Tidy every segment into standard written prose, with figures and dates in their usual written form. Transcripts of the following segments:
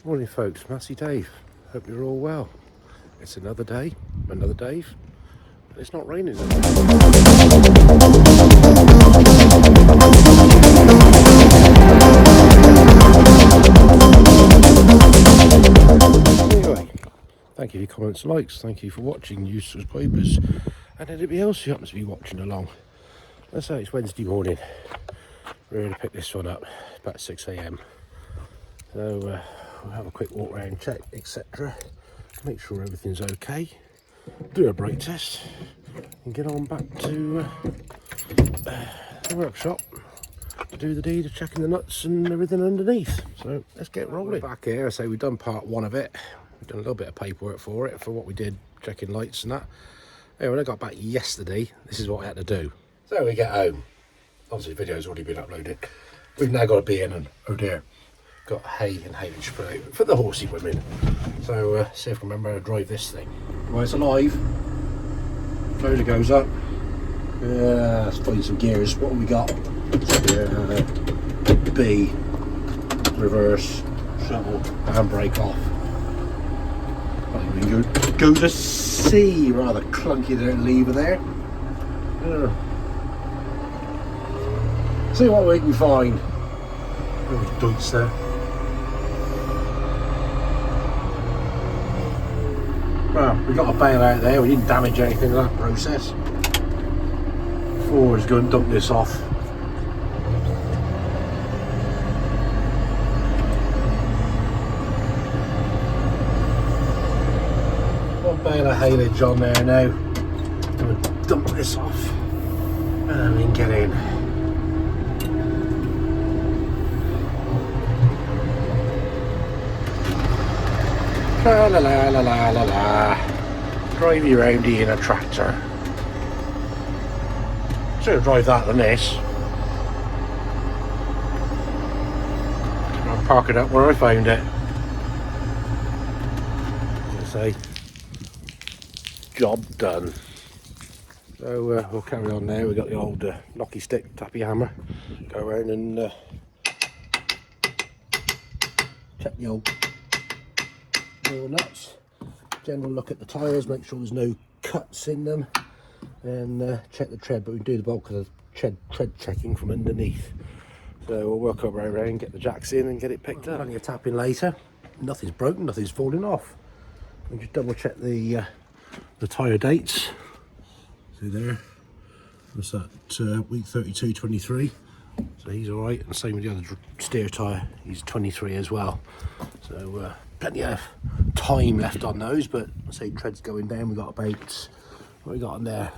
Morning folks, Massey Dave. Hope you're all well. It's another day, another Dave, and it's not raining. Anyway, thank you for your comments and likes, thank you for watching, new subscribers, and anybody else who happens to be watching along. Let's say it's Wednesday morning. We're going to pick this one up about 6 AM. So we'll have a quick walk around, check, etc. Make sure everything's okay. Do a brake test and get on back to the workshop to do the deed of checking the nuts and everything underneath. So let's get rolling. Back here, I say we've done part one of it. We've done a little bit of paperwork for it, for what we did, checking lights and that. Anyway, when I got back yesterday, this is what I had to do. So we get home. Obviously the video's already been uploaded. We've now got to be in an Oh Deere. Got hay and haylage spray for the horsey women. So see if I can remember how to drive this thing. Well, it's alive. Floater goes up. Let's find some gears. What have we got? B, reverse, shuttle, handbrake off. We go to C. Rather clunky there, lever there. See what we can find. Little doits there. Well, we got a bail out there. We didn't damage anything in that process. Forward's going to dump this off. One bale of haylage on there now. Going to dump this off, and then we can get in. La la la la la la la. Drive you round here in a tractor. Sooner drive that than this. I'll park it up where I found it. As I say, job done. So we'll carry on now. We've got the old knocky stick, tappy hammer. Go around and check the old nuts. General look at the tyres, make sure there's no cuts in them, and check the tread. But we do the bulk of the tread checking from underneath. So we'll work our way around, get the jacks in and get it picked up. Plenty of tapping later. Nothing's broken, nothing's falling off. And just double check the tyre dates. See there, what's that, week 32, 23. So he's all right, and same with the other steer tyre, he's 23 as well. So plenty of time left on those, but I say tread's going down. We've got about, what we got on there?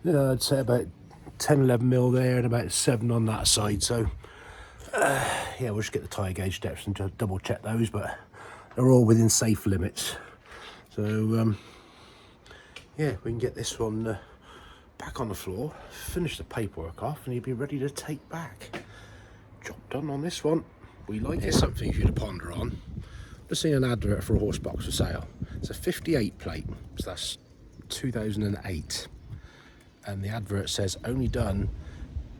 I'd say about 10, 11 mil there and about 7 on that side. So yeah, we'll just get the tyre gauge depths and just double check those, but they're all within safe limits. So yeah, we can get this one back on the floor, finish the paperwork off, and you'll be ready to take back. Job done on this one. We like it. Something for you to ponder on. Just seen an advert for a horse box for sale. It's a 58 plate, so that's 2008, and the advert says only done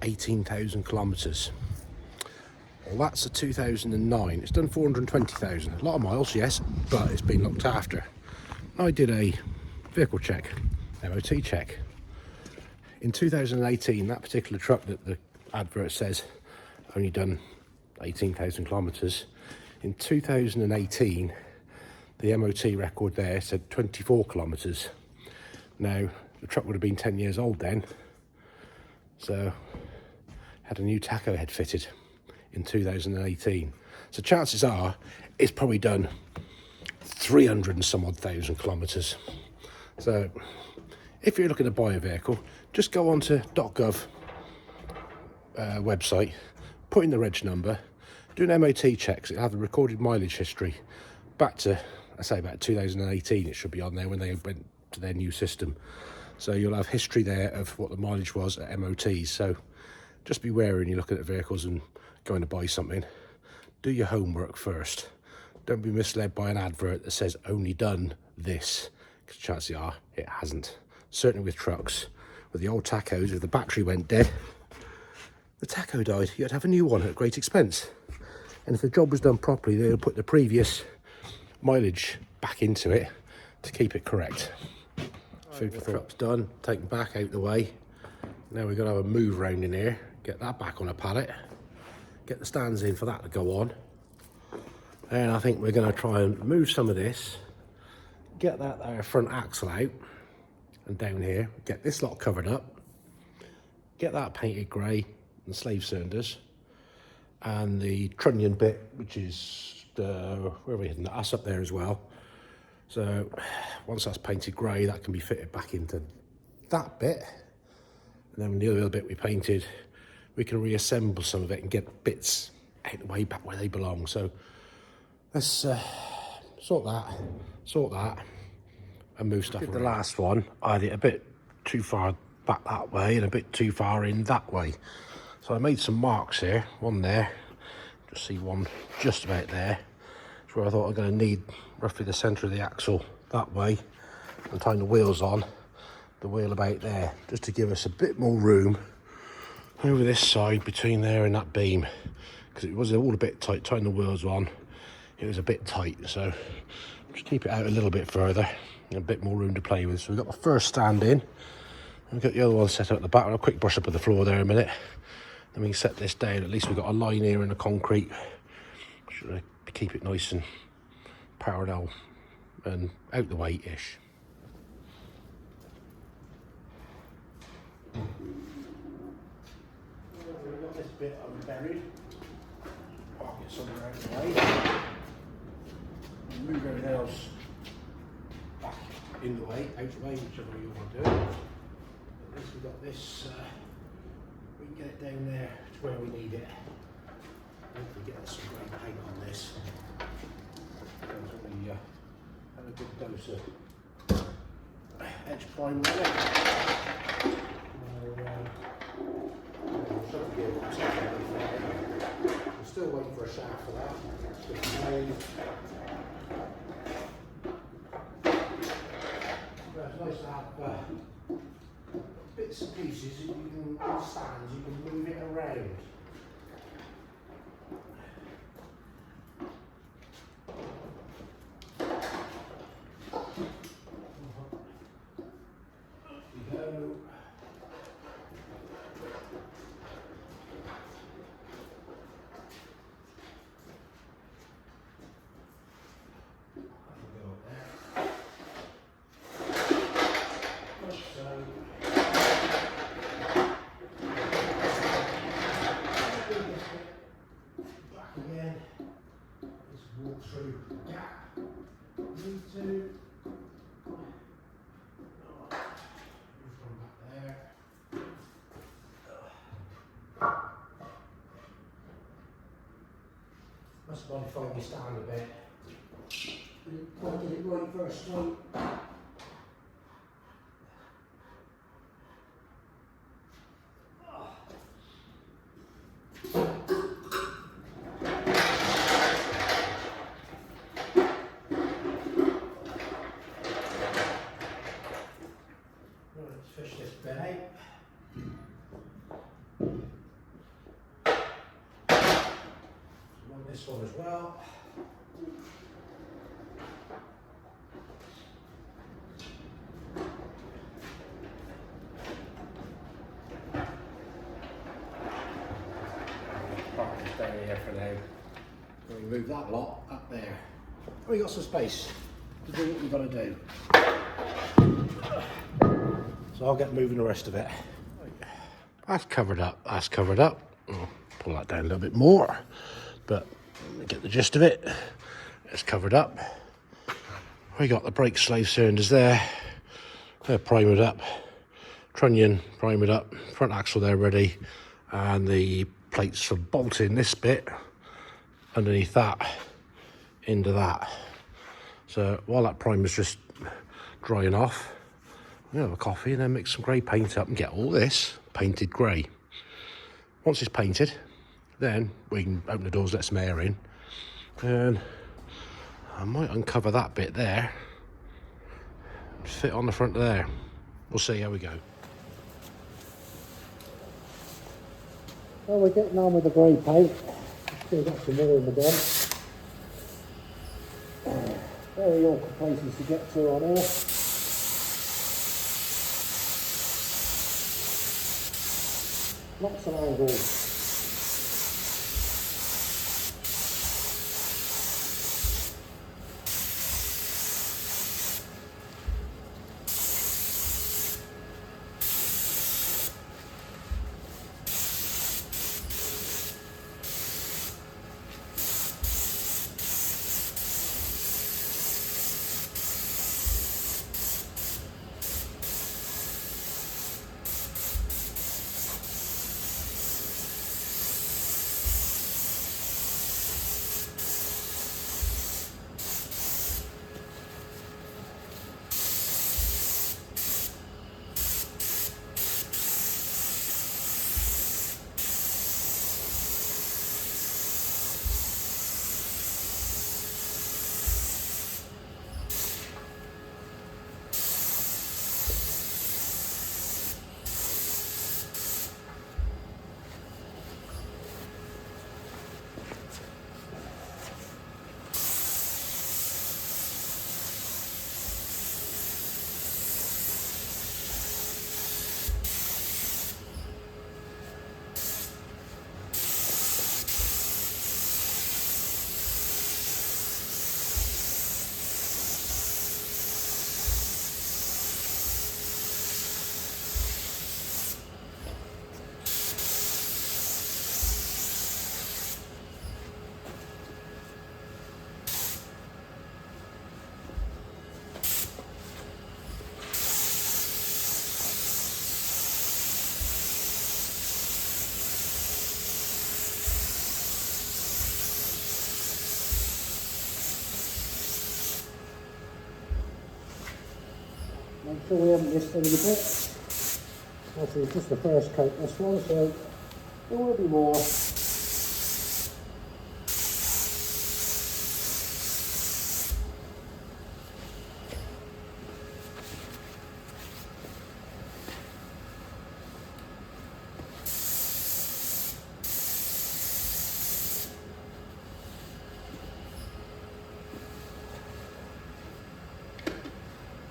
18,000 kilometres. Well, that's a 2009. It's done 420,000. A lot of miles, yes, but it's been looked after. I did a vehicle check, MOT check. In 2018, that particular truck that the advert says only done 18,000 kilometres. In 2018, the MOT record there said 24 kilometres. Now, the truck would have been 10 years old then, so had a new tacho head fitted in 2018. So chances are it's probably done 300 and some odd thousand kilometres. So if you're looking to buy a vehicle, just go on to .gov website, put in the reg number, do an MOT check. It'll have the recorded mileage history back to, I say, about 2018. It should be on there when they went to their new system. So you'll have history there of what the mileage was at MOTs. So just be wary when you're looking at vehicles and going to buy something. Do your homework first. Don't be misled by an advert that says only done this, because chances are it hasn't. Certainly with trucks. With the old tachos, if the battery went dead, the tacho died. You had to have a new one at great expense. And if the job was done properly, they'll put the previous mileage back into it to keep it correct. Food for thought's done, taken back out the way. Now we've got to have a move round in here, get that back on a pallet, get the stands in for that to go on. And I think we're going to try and move some of this, get that front axle out and down here, get this lot covered up, get that painted grey and slave cylinders, and the trunnion bit, which is where are we hitting that? That's up there as well. So once that's painted grey, that can be fitted back into that bit, and then the other bit we painted, we can reassemble some of it and get bits out the way back where they belong. So let's sort that and move stuff around. The last one, I had it a bit too far back that way and a bit too far in that way. So I made some marks here, one there, just see one just about there. It's where I thought I'm going to need roughly the centre of the axle that way, and tying the wheels on, the wheel about there, just to give us a bit more room over this side between there and that beam, because it was all a bit tight. Tying the wheels on, it was a bit tight, so just keep it out a little bit further and a bit more room to play with. So we've got the first stand in, and we've got the other one set up at the back. I'll quick brush up of the floor there in a minute, then we can set this down. At least we've got a line here in the concrete, should keep it nice and parallel and out the way ish. We've got this bit unburied, park it somewhere out the way, move everything else back in the way, out the way, whichever you want to do. At least we've got this, we can get it down there to where we need it. Hopefully get some grey paint on this. We have a good dose of edge prime on it. I'm still waiting for a shaft for that. It's nice to have bits and pieces that you can, on stands, you can move it around. Must modify my stand a bit. I did it right first time. Let's fish this bit out. This one as well. Park this down here for now. We move that lot up there. We got some space to do what we've got to do. So I'll get moving the rest of it. That's covered up. That's covered up. I'll pull that down a little bit more, but get the gist of it. It's covered up. We got the brake slave cylinders there. They're primed up. Trunnion primed up. Front axle there ready. And the plates for bolting this bit underneath that into that. So while that primer's just drying off, we'll have a coffee and then mix some grey paint up and get all this painted grey. Once it's painted, then we can open the doors, let some air in, and I might uncover that bit there, just fit on the front of there. We'll see how we go. Well, we're getting on with the grey paint. Still got some more in the gun. Very awkward places to get to on here. Lots of angles. Make sure we haven't missed any bits. Obviously it's just the first coat this one, so there will be more.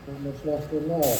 Not much left in there.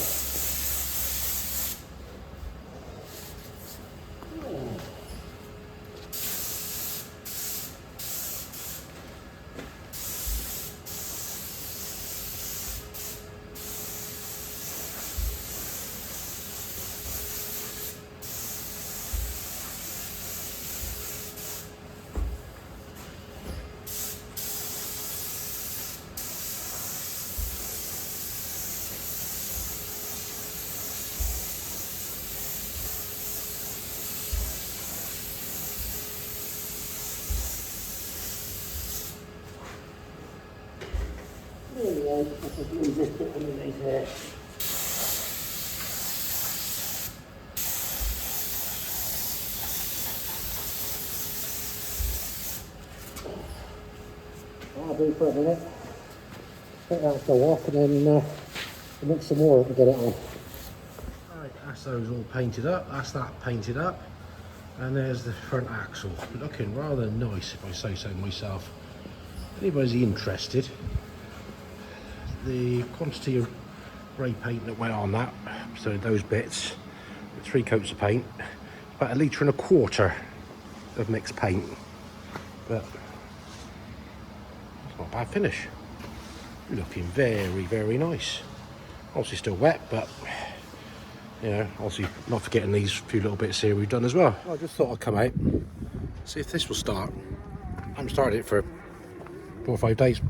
There we go, let's just leave this bit underneath here. I'll do for a minute. Let that go off and then we'll mix some more up and get it on. Right, that's those all painted up, that's that painted up. And there's the front axle. Looking rather nice if I say so myself. If anybody's interested, the quantity of grey paint that went on that, so those bits, 3 coats of paint, about 1.25 litres of mixed paint, but it's not a bad finish. Looking very, very nice. Obviously still wet, but you know, obviously not forgetting these few little bits here we've done as well. I just thought I'd come out, see if this will start. I haven't started it for 4 or 5 days.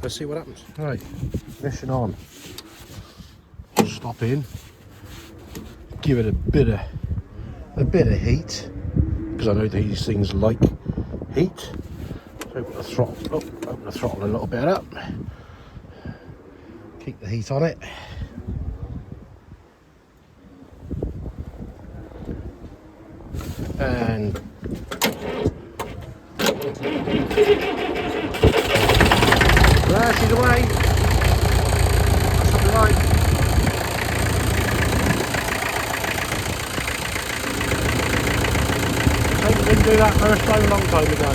Let's see what happens. Right, mission on. Stop in, give it a bit of heat, because I know these things like heat. So open the throttle, open the throttle a little bit up. Keep the heat on it. And there she's away. That's what we like. I think we didn't do that first time a long time ago.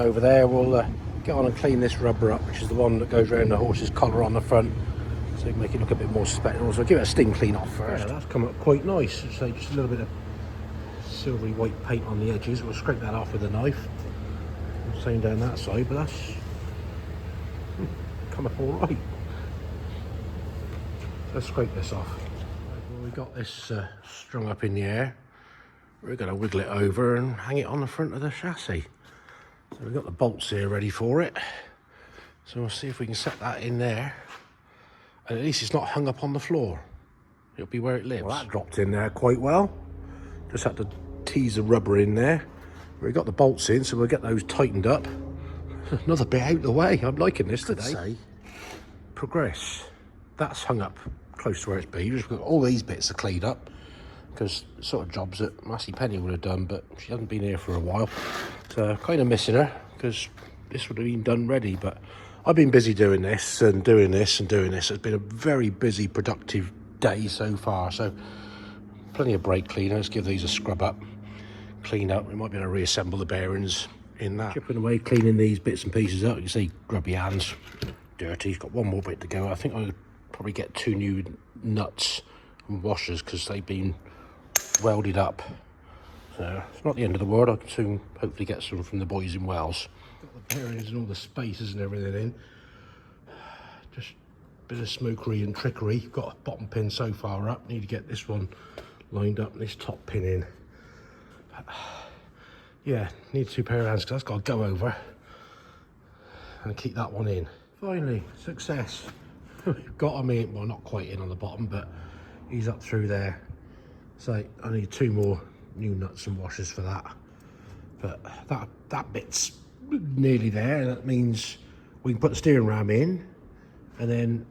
over there, we'll get on and clean this rubber up, which is the one that goes around the horse's collar on the front, so you can make it look a bit more spectral. So give it a steam clean off first. Yeah, that's come up quite nice. So just a little bit of silvery white paint on the edges. We'll scrape that off with a knife. Same down that side, but that's come up all right. Let's scrape this off. Well, we've got this strung up in the air. We're going to wiggle it over and hang it on the front of the chassis. So we've got the bolts here ready for it. So we'll see if we can set that in there. And at least it's not hung up on the floor. It'll be where it lives. Well, that dropped in there quite well. Just had to tease the rubber in there. We've got the bolts in, so we'll get those tightened up. Another bit out of the way. I'm liking this today. Progress. That's hung up close to where it's been. All these bits are cleaned up, because sort of jobs that Massey would have done, but she hasn't been here for a while. So kind of missing her, because this would have been done ready. But I've been busy doing this and doing this and doing this. It's been a very busy, productive day so far. So plenty of brake cleaner. Let's give these a scrub up, clean up. We might be able to reassemble the bearings in that. Chipping away, cleaning these bits and pieces up. You can see grubby hands, dirty. It's got one more bit to go. I think I'll probably get 2 new nuts and washers, because they've been welded up. So it's not the end of the world. I can soon hopefully get some from the boys in Wales. Got the bearings and all the spaces and everything in. Just a bit of smokery and trickery. Got a bottom pin so far up. Need to get this one lined up and this top pin in. Yeah, need 2 pair of hands, because that's got to go over and keep that one in. Finally, success. Got him in, well, not quite in on the bottom, but he's up through there. So I need 2 more new nuts and washers for that. But that bit's nearly there, and that means we can put the steering ram in, and then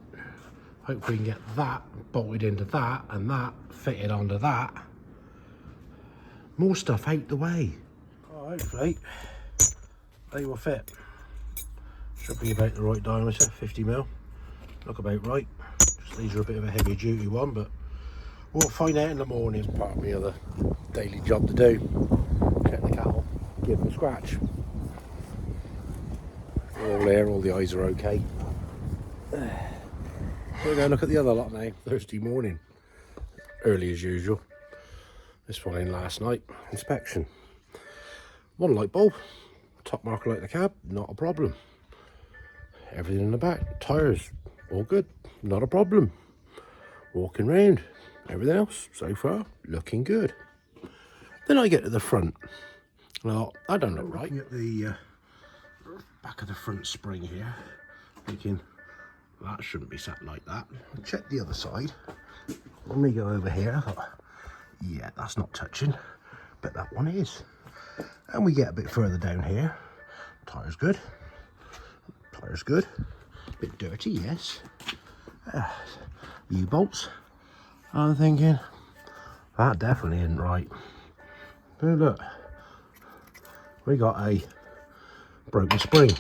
hopefully we can get that bolted into that, and that fitted onto that. More stuff out the way. Oh, hopefully they will fit. Should be about the right diameter, 50mm. Look about right. Just these are a bit of a heavy duty one, but we'll find out in the morning. Part of my other daily job to do. Check the cattle, give them a scratch. They're all there, all the eyes are okay. We're going to look at the other lot now, Thursday morning. Early as usual. This one in last night, inspection. 1 light bulb, top marker light the cab, not a problem. Everything in the back, tyres, all good, not a problem. Walking round, everything else so far looking good. Then I get to the front. Well, I don't look right. Looking at the back of the front spring here, thinking that shouldn't be sat like that. I checked the other side. When we go over here, I thought, yeah, that's not touching, but that one is. And we get a bit further down here. Tyre's good. Tyre's good. Bit dirty, yes. U-bolts. I'm thinking that definitely isn't right. Oh, look, we got a broken spring.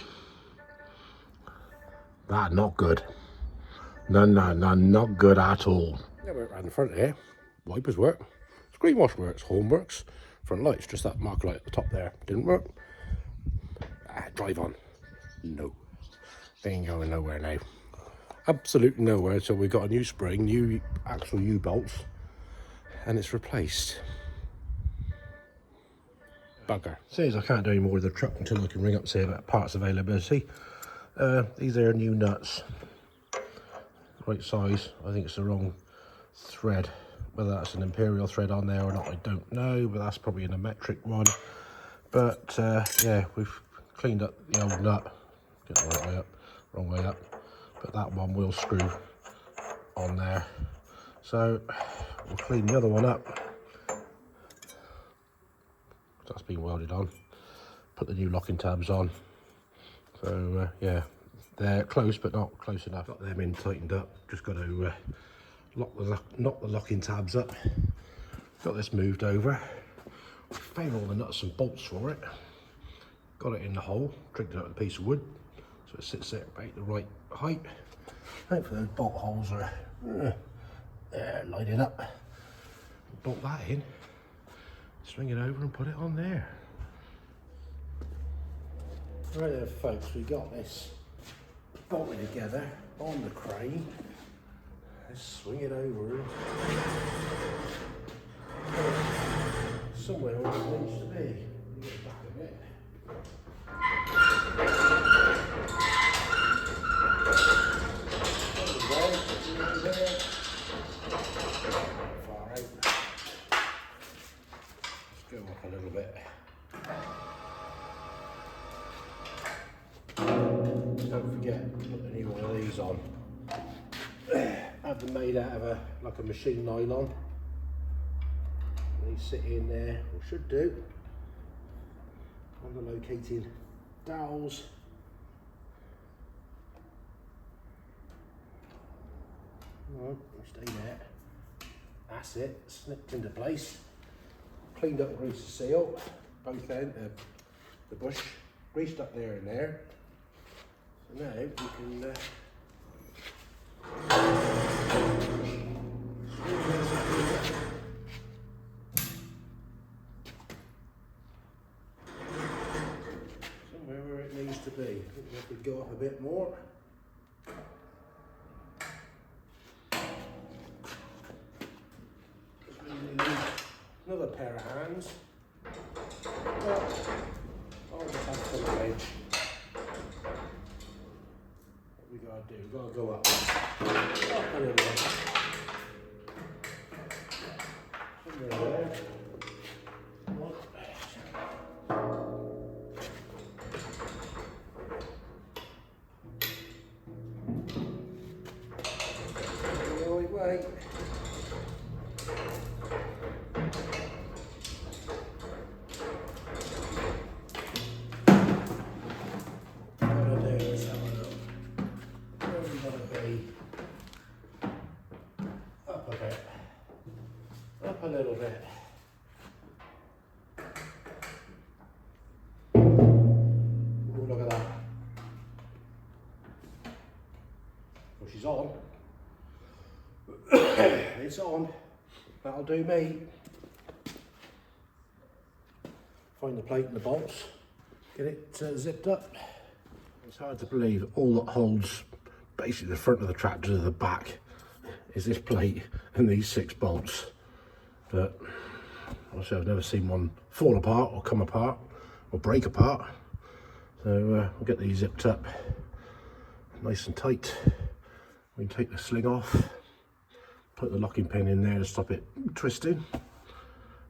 That not good. No, not good at all. Yeah, we're around the front here. Wipers work. Screen wash works. Horn works. Front lights, just that marker light at the top there didn't work. Drive on. No. They ain't going nowhere now. Absolutely nowhere until we got a new spring, new actual U-bolts, and it's replaced. Bugger. Says I can't do any more with the truck until I can ring up and say about parts availability. These are new nuts. Right size. I think it's the wrong thread. Whether that's an imperial thread on there or not, I don't know, but that's probably an metric one. But yeah, we've cleaned up the old nut. Get the right way up, wrong way up. But that one will screw on there. So we'll clean the other one up. That's been welded on. Put the new locking tabs on. So yeah, they're close but not close enough. Got them in tightened up. Just got to knock the locking tabs up. Got this moved over. Found all the nuts and bolts for it. Got it in the hole. Tricked it out with a piece of wood, so it sits there about the right height. Hopefully those bolt holes are lining up. Bolt that in. Swing it over and put it on there. Right there folks, we got this bolted together on the crane. Let's swing it over somewhere where it needs to be. You get back a bit. There. Far out. Let's go up a little bit. Don't forget to put any one of these on. Have them made out of like a machine nylon. They sit in there, or should do, under located dowels. Right, stay there. That's it, snipped into place. Cleaned up and greased the seal, both ends, the bush, greased up there and there. So now we can somewhere where it needs to be. I think we have to go up a bit more. Another pair of hands. Well, I'll just have some edge. What we gotta do, we've gotta go up. Up a little bit. Somewhere there. One. Wait. Up a little bit. Ooh, look at that. Well, she's on. It's on. That'll do me. Find the plate and the bolts. Get it zipped up. It's hard to believe all that holds basically the front of the tractor to the back is this plate and these 6 bolts. But obviously I've never seen one fall apart or come apart or break apart. So we'll get these zipped up nice and tight. We can take the sling off, put the locking pin in there to stop it twisting.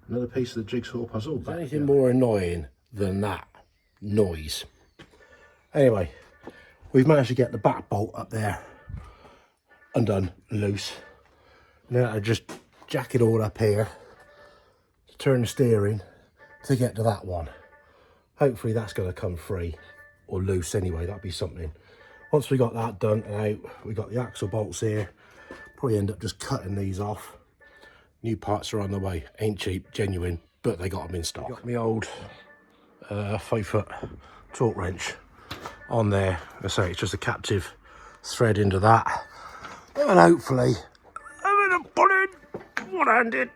Another piece of the jigsaw puzzle. Is there anything more annoying than that noise? Anyway, we've managed to get the back bolt up there undone, loose. Now I just jack it all up here, turn the steering to get to that one. Hopefully that's going to come free or loose anyway, that'd be something. Once we got that done and out, we got the axle bolts here. Probably end up just cutting these off. New parts are on the way. Ain't cheap, genuine, but they got them in stock. Got my old 5-foot torque wrench on there. I say it's just a captive thread into that. And hopefully, I'm gonna put in one-handed.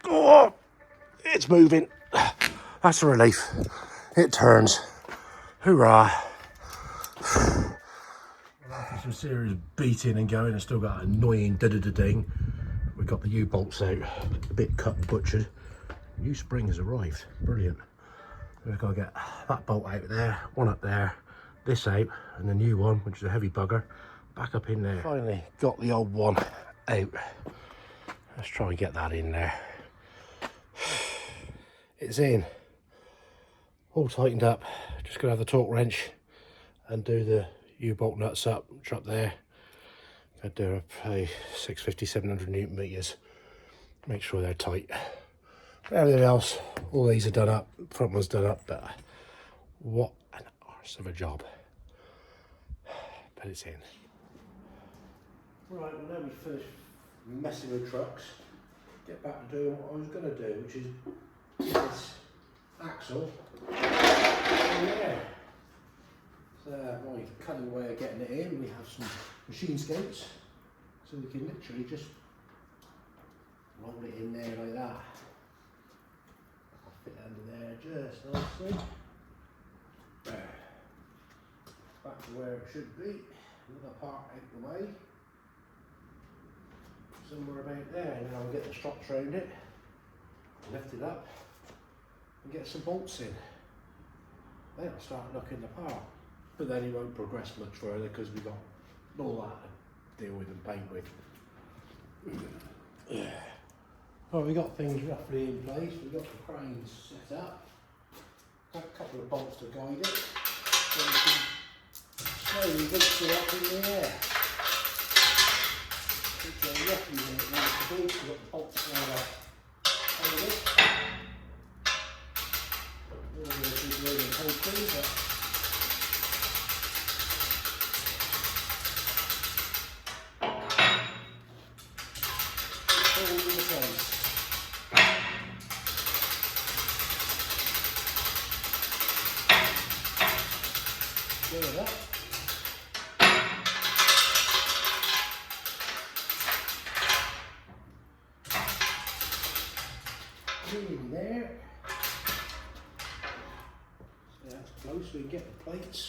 Oh, it's moving. That's a relief. It turns. Hoorah. After some serious beating and going, and still got an annoying da-da-da-ding. We got the U-bolts out, a bit cut and butchered. New spring has arrived. Brilliant. We've got to get that bolt out there, one up there, this out, and the new one, which is a heavy bugger, back up in there. Finally got the old one out. Let's try and get that in there. It's in. All tightened up. Just gonna have the torque wrench and do the U-bolt nuts up, which are up there. Gonna do a 650, 700 Newton meters. Make sure they're tight. Everything else, all these are done up. Front one's done up, but what an arse of a job. But it's in. Right, well now we've finished messing with trucks. Get back to doing what I was going to do, which is this axle in there. So my cunning way of getting it in, we have some machine skates, so we can literally just roll it in there like that. I'll fit it under there just nicely. Back to where it should be. Another part out the way. Somewhere about there. Now I'll get the struts around it, lift it up, and get some bolts in. Then I'll start looking the part. But then it won't progress much further because we've got all that to deal with and paint with. Well, we've got things roughly in place. We've got the cranes set up. Got a couple of bolts to guide it. So we can slowly lift it up in the air. It's roughly where it wants to be. We've got the bolts there to hold it. All this is really healthy, but it's all in the place. Clear it up. Nearly there. So that's close, we can get the plates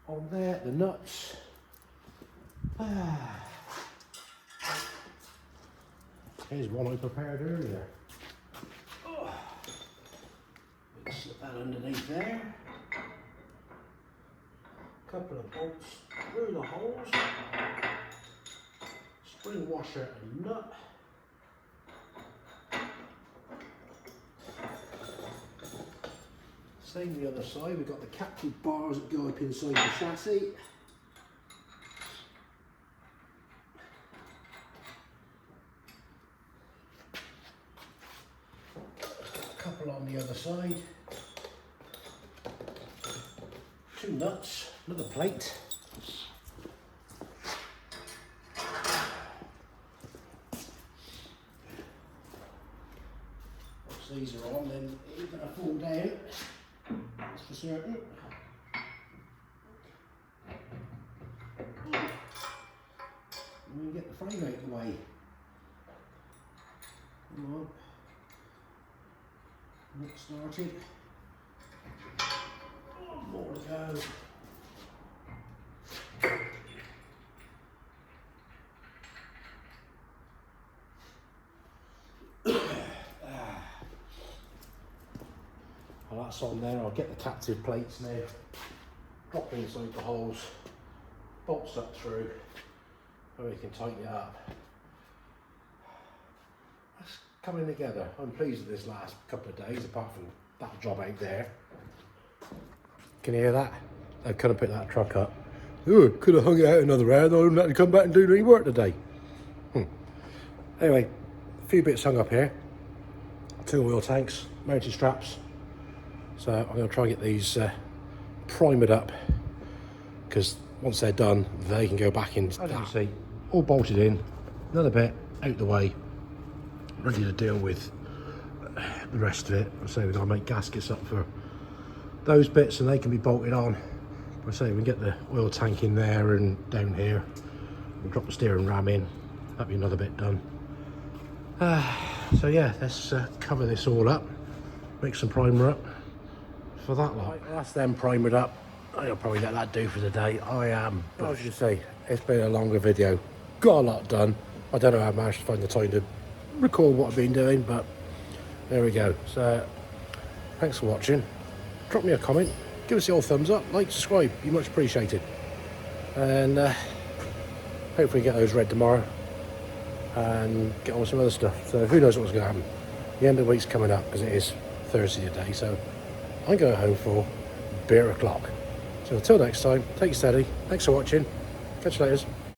on there, the nuts. Here's one I prepared earlier. Slip that underneath there. Couple of bolts through the holes. Spring washer and nut. Same the other side, we've got the captive bars that go up inside the chassis. A couple on the other side. Two nuts, another plate. Once these are on, then it's going to fall down. That's for certain. And we can get the frame out of the way. Come on. Not started. More to go. Well, that's on there. I'll get the captive plates now, drop inside the holes, bolts up through, and we can tighten it up. That's coming together. I'm pleased with this last couple of days, apart from that job out there. Can you hear that? I could have picked that truck up. Ooh, could have hung it out another hour, though I wouldn't have to come back and do any work today. Anyway, a few bits hung up here. 2 oil tanks, mounting straps. So I'm going to try and get these primered up, because once they're done, they can go back in. As you can see, all bolted in, another bit out the way, ready to deal with the rest of it. So we've got to make gaskets up for those bits, and they can be bolted on. I say we can get the oil tank in there and down here. We'll drop the steering ram in. That'll be another bit done. So yeah, let's cover this all up, make some primer up for that lot. Right, that's them primered up. I'll probably let that do for the day. I am, but as you say, it's been a longer video. Got a lot done. I don't know how I managed to find the time to record what I've been doing, but there we go. So thanks for watching. Drop me a comment, give us the old thumbs up, like, subscribe, be much appreciated. And hopefully get those read tomorrow and get on with some other stuff. So who knows what's going to happen. The end of the week's coming up, because it is Thursday today, so I'm going home for beer o'clock. So until next time, take it steady. Thanks for watching. Catch you later.